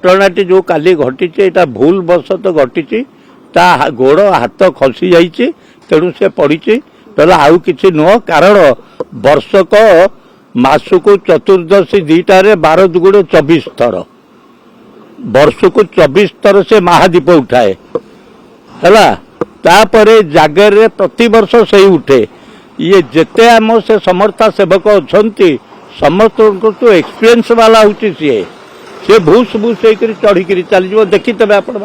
घटनाटी जो काली घटी एटा भूल बसत घटी ता गोड़ हाथ खसी जाइए तेणु से पड़ी पहले आउ कि नुह कारण वर्षक मासक चतुर्दशी दीटारे 12 दुगुड़े 24 थर वर्ष को 24 थर से महादीप उठाए है तापरे जागर प्रति वर्ष से उठे ये जेते आम से समर्था सेवक अच्छा समस्त तो एक्सपीरियंस वाला हूँ सी भूस भूस होकर चढ़ी चली देखी तबे आपण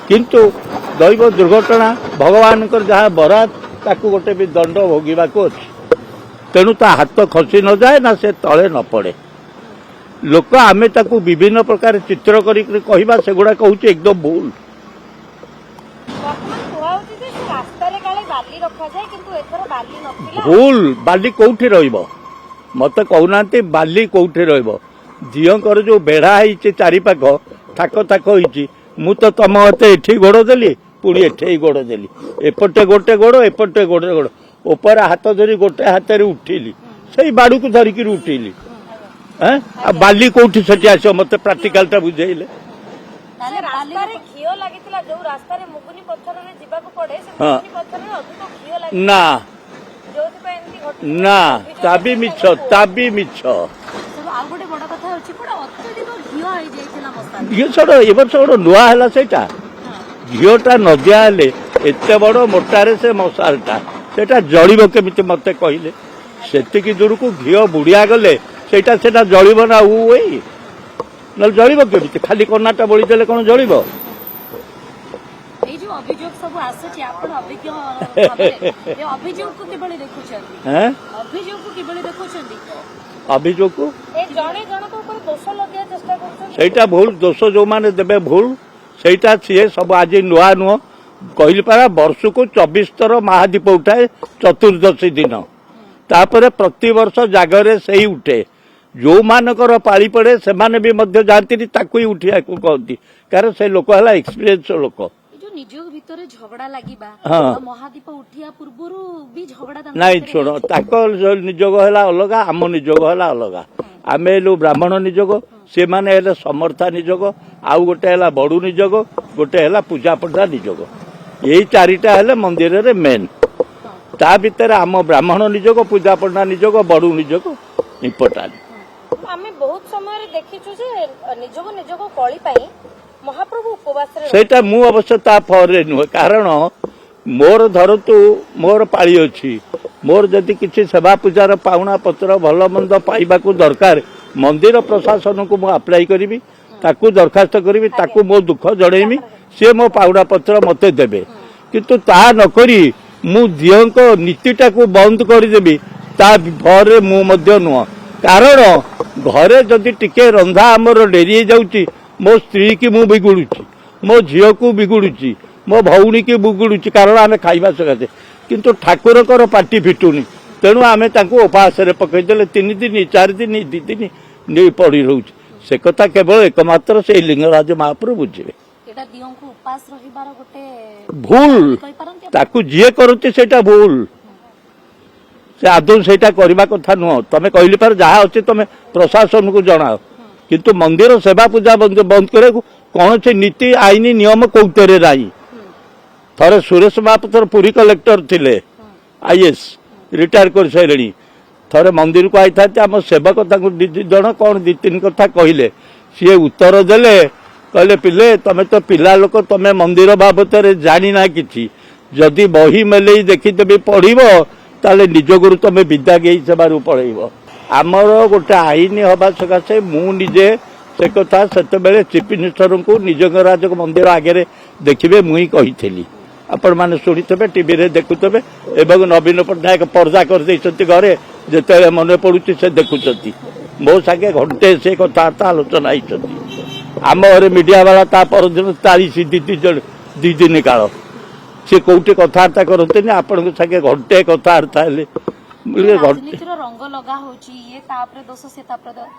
किंतु दैव दुर्घटना भगवान जहाँ बरात ताकू गोटे भी दंड भोगवाक अच्छी तेणु ता हाथ खसी न जाए ना से तले न पड़े लोक आमे ताकू विभिन्न प्रकार चित्र करा से गुड़ा कहूँ एकदम भूल भूल बाली कौटी रहिबो मत कहूना बाली कौटी रहिबो झीकर जो बेढ़ा है चारिपाख थाक थाक होती मु तो तुम मत एठी गोड़ देली पुणी एठे गोड़ देली एपटे गोटे गोड़ एपटे गोटे गोड़ ऊपर हाथ धरी गोटे हाथ उठिली से बाड़ू को धरिकी उठिली बाली कौटी से आस मत प्राक्टिकाल टा बुझेले ना ना ताबी मिछ ताबी मिछ घी छोड़ ए वर्ष गोटे नुआ है सेटा घीटा न दियाले एत बड़ मोटारे से मशालटा सेटा जलिब केमिति मते कहले सेतिकी दूर को घी बुड़िया गले सेटा सेटा जलिब ना हुई न जलिब केमिति खाली कनाटा बड़ी देले कौन जलिब अभियोग को सेटा भूल दोष जो माने देबे भूल सेटा सी सब आज नुआ नुह कहली पारा वर्ष को 24 थर महादीप उठाए चतुर्दशी दिन तापर प्रति वर्ष जागरे से ही उठे जो मानकर पाली पड़े से माने भी मध्य जानती ताकू ही उठिया को कहती कारण से लोक है एक्सपीरियंस लोक झगड़ा लगिबा महादीप उठिया पूर्वरु भी झगड़ा नहीं छोड़ ताक निजोग है अलग आम निजोग है अलग आम एलु ब्राह्मण निजोग से माने समर्था निजोग आउ गोटे है बड़ू निजोग गोटे है पूजा पड़ा निजोग यही चारिटा है मंदिर रे मेन ता भीतर आम ब्राह्मण निजोग पूजा पड़ा निजोग बड़ू निजोग इम्पोर्टाट आमे बहुत समय देखिछु जे निजोग निजोग कळी पाई महाप्रभु उपवास सेटा मु अवश्य ता फरे नुह कारण मोर धरतु मोर पाली अच्छी मोर जदि किसी सेवा पूजार पाउना पत्र भल मंद पाइबा दरकार मंदिर प्रशासन को मु अप्लाई करी ताकू दरखास्त करी ताकू मो दुख जड़ेमी सी मो पाउना पत्र मते देबे किंतु ता नकरी मु दियंक नीतिटा को बंद करदेवी ता भरे मु मध्य नुह कारण घरे जदि टिके रंधा आमर डेरी जाउची मो स्त्री की मु बिगुड़ुची मो झील को बिगुड़ुची मो भौणी की बिगुड़ुची कारण आम खाइबा सकाशे किंतु ठाकुर पार्टी फिटुनी तेणु आम उपास पकईदे 3 दिन 4 दिन 2 दिन नहीं पड़ी रोच से कथा केवल एकमात्र से लिंगराज महाप्रभु बुझे भूल ताकू जी करती सेटा भूल से आदौ सेटा करबा कथा नुह तमें कहली पार जहाँ अच्छे तुम प्रशासन को जनाओ किंतु मंदिर सेवा पूजा बंद करे कौन से नीति आईन नियम कौतरे राई थरे सुरेश महापात्र पुरी कलेक्टर थिले आईएएस रिटायर कर सारे थरे मंदिर को आई था आम सेवक जन कौन 2-3 कथा कहले सी उत्तर देले कहले पिले तमें तो पिला लोक तमें मंदिर बाबत जानी ना कि जदि बही मेले देखीदेवी पढ़व ताले निज गुरु तमें विद्या गई सेवारू पढ़ेब आमर गोटे आईन हवा सकाशे मुझे से कथा से चीफ मिनिस्टर को निजंगराज मंदिर आगे देखिए मुई कही आपण मैंने शुणी थे टीवी रे देखुवे एवं नवीन पट्टनायक पर्दा कर घरे जिते मन पड़ुची से देखुं मो सागे घंटे से कथबार्ता आलोचना आम घर मीडिया वाला परदिन तारीसी 2 दिन काल सी कौटे कथबार्ता करते आपण सागे घंटे कथबार्ता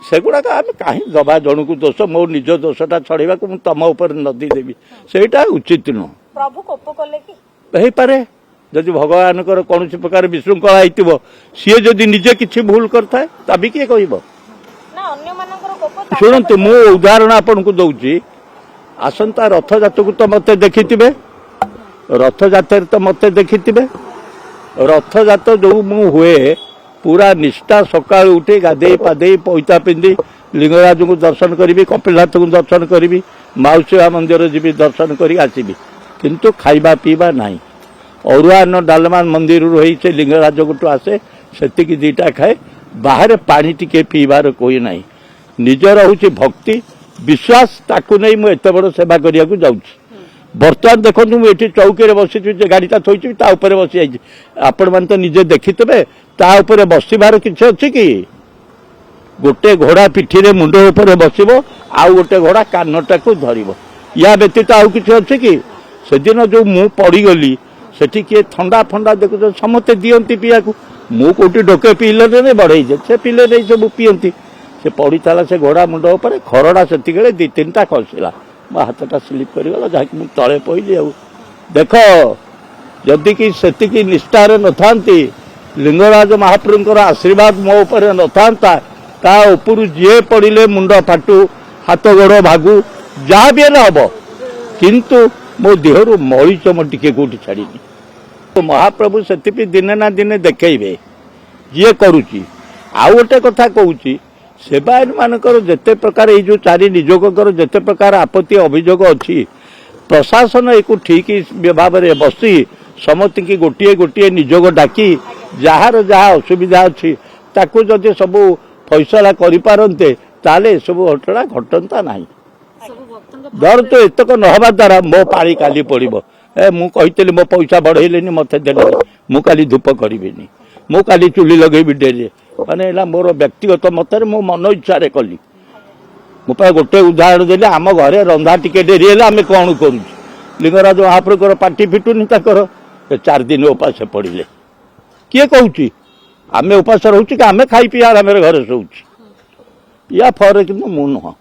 सेगुड़ाक आम कहीं दबा जन को दोष मो निज दोषटा छड़ेगा तुम उपर नदी देवी सेटा उचित नुह प्रभु कोप कले कि पारे जदि भगवान कौन प्रकार विशृंखला होती सी जदि निजे किसी भूल करता तभी किए कह ଶୁଣନ୍ତୁ ମୁଁ ଉଦାହରଣ ଆପଣଙ୍କୁ ଦଉଛି ଆସନ୍ତା ରଥଯାତ୍ରାକୁ ତ ମତେ ଦେଖିଥିବେ ରଥଯାତ୍ରାରେ ତ ମତେ ଦେଖିଥିବେ ରଥଯାତ୍ରା ଯୋଉ ମୁଁ ହୁଏ ପୁରା ନିଷ୍ଠା ସକାଳୁ ଉଠି ଗାଧେଇ ପାଧେଇ ପଇତା ପିନ୍ଧି ଲିଙ୍ଗରାଜଙ୍କୁ ଦର୍ଶନ କରିବି କପିଳନାଥଙ୍କୁ ଦର୍ଶନ କରିବି ମାଉସୀ ମା ମନ୍ଦିର ଯିବି ଦର୍ଶନ କରି ଆସିବି କିନ୍ତୁ ଖାଇବା ପିଇବା ନାହିଁ ଅରୁଆ ଅନ୍ନ ଡାଲମା ମନ୍ଦିରରୁ ହେଇ ସେ ଲିଙ୍ଗରାଜଙ୍କଠୁ ଆସେ ସେତିକି ଦିଟା ଖାଏ ବାହାରେ ପାଣି ଟିକେ ପିଇବାର କୋଇ ନାହିଁ ନିଜର ହେଉଛି ଭକ୍ତି ବିଶ୍ୱାସ ତାକୁ ନେଇ ମୁଁ ଏତେ ବଡ଼ ସେବା କରିବାକୁ ଯାଉଛି ବର୍ତ୍ତମାନ ଦେଖନ୍ତୁ ମୁଁ ଏଠି ଚୌକିରେ ବସିଛି ଯେ ଗାଡ଼ିଟା ଥୋଇଛି ତା ଉପରେ ବସି ଯାଇଛି ଆପଣମାନେ ତ ନିଜେ ଦେଖିଥିବେ ତା ଉପରେ ବସିବାର କିଛି ଅଛି କି ଗୋଟେ ଘୋଡ଼ା ପିଠିରେ ମୁଣ୍ଡ ଉପରେ ବସିବ ଆଉ ଗୋଟେ ଘୋଡ଼ା କାନଟାକୁ ଧରିବ ୟା ବ୍ୟତୀତ ଆଉ କିଛି ଅଛି କି ସେଦିନ ଯୋଉ ମୁଁ ପଡ଼ିଗଲି ସେଠି କିଏ ଥଣ୍ଡା ଫଣ୍ଡା ଦେଖୁଛ ସମସ୍ତେ ଦିଅନ୍ତି ପିଇବାକୁ ମୁଁ କୋଉଠି ଡୋକେ ପିଇଲେ ନେଇ ବଢ଼େଇଛେ ସେ ପିଇଲେ ନେଇ ସବୁ ପିଅନ୍ତି ସେ ପଡ଼ିଥିଲା ସେ ଘୋଡ଼ା ମୁଣ୍ଡ ଉପରେ ଖରଡ଼ା ସେତିକିବେଳେ 2-3ଟା ଖସିଲା ମୋ ହାତଟା ସ୍ଲିପ୍ କରିଗଲା ଯାହାକି ମୁଁ ତଳେ ପଇଲି ଆଉ ଦେଖ ଯଦି କି ସେତିକି ନିଷ୍ଠାରେ ନଥାନ୍ତି ଲିଙ୍ଗରାଜ ମହାପ୍ରଭୁଙ୍କର ଆଶୀର୍ବାଦ ମୋ ଉପରେ ନଥାନ୍ତା ତା ଉପରୁ ଯିଏ ପଡ଼ିଲେ ମୁଣ୍ଡ ଫାଟୁ ହାତ ଗୋଡ଼ ଭାଗୁ ଯାହା ବି ହେଲେ ହବ କିନ୍ତୁ ମୋ ଦେହରୁ ମଳିଚମ ଟିକେ କୋଉଠି ଛାଡ଼ିନି ମହାପ୍ରଭୁ ସେଥିପାଇଁ ଦିନେ ନା ଦିନେ ଦେଖେଇବେ ଯିଏ କରୁଛି ଆଉ ଗୋଟେ କଥା କହୁଛି ସେବାୟତମାନଙ୍କର ଯେତେ ପ୍ରକାର ଏଇ ଯୋଉ ଚାରି ନିଯୋଗଙ୍କର ଯେତେ ପ୍ରକାର ଆପତ୍ତି ଅଭିଯୋଗ ଅଛି ପ୍ରଶାସନ ଏକୁ ଠିକ ଭାବରେ ବସି ସମସ୍ତଙ୍କୁ ଗୋଟିଏ ଗୋଟିଏ ନିଯୋଗ ଡାକି ଯାହାର ଯାହା ଅସୁବିଧା ଅଛି ତାକୁ ଯଦି ସବୁ ଫଇସଲା କରିପାରନ୍ତେ ତାହେଲେ ଏସବୁ ଘଟଣା ଘଟନ୍ତା ନାହିଁ ଧରନ୍ତୁ ଏତକ ନହେବା ଦ୍ୱାରା ମୋ ପାଳି କାଲି ପଡ଼ିବ ମୁଁ କହିଥିଲି ମୋ ପଇସା ବଢ଼େଇଲେନି ମତେ ଦେଲେନି ମୁଁ କାଲି ଧୂପ କରିବିନି ମୁଁ କାଲି ଚୁଲି ଲଗେଇବି ଡେରିରେ ମାନେ ହେଲା ମୋର ବ୍ୟକ୍ତିଗତ ମତରେ ମୋ ମନ ଇଚ୍ଛାରେ କଲି ମୁଁ ପାଇଁ ଗୋଟେ ଉଦାହରଣ ଦେଲି ଆମ ଘରେ ରନ୍ଧା ଟିକେ ଡେରି ହେଲେ ଆମେ କ'ଣ କରୁଛୁ ଲିଙ୍ଗରାଜ ମହାପ୍ରଭୁଙ୍କର ପାଟି ଫିଟୁନି ତାଙ୍କର 4 ଦିନ ଉପାସ ପଡ଼ିଲେ କିଏ କହୁଛି ଆମେ ଉପାସ ରହୁଛୁ କି ଆମେ ଖାଇ ପିଇ ଆରାମରେ ଘରେ ଶୋଉଛୁ ୟା ଫଳରେ କିନ୍ତୁ ମୁଁ ନୁହଁ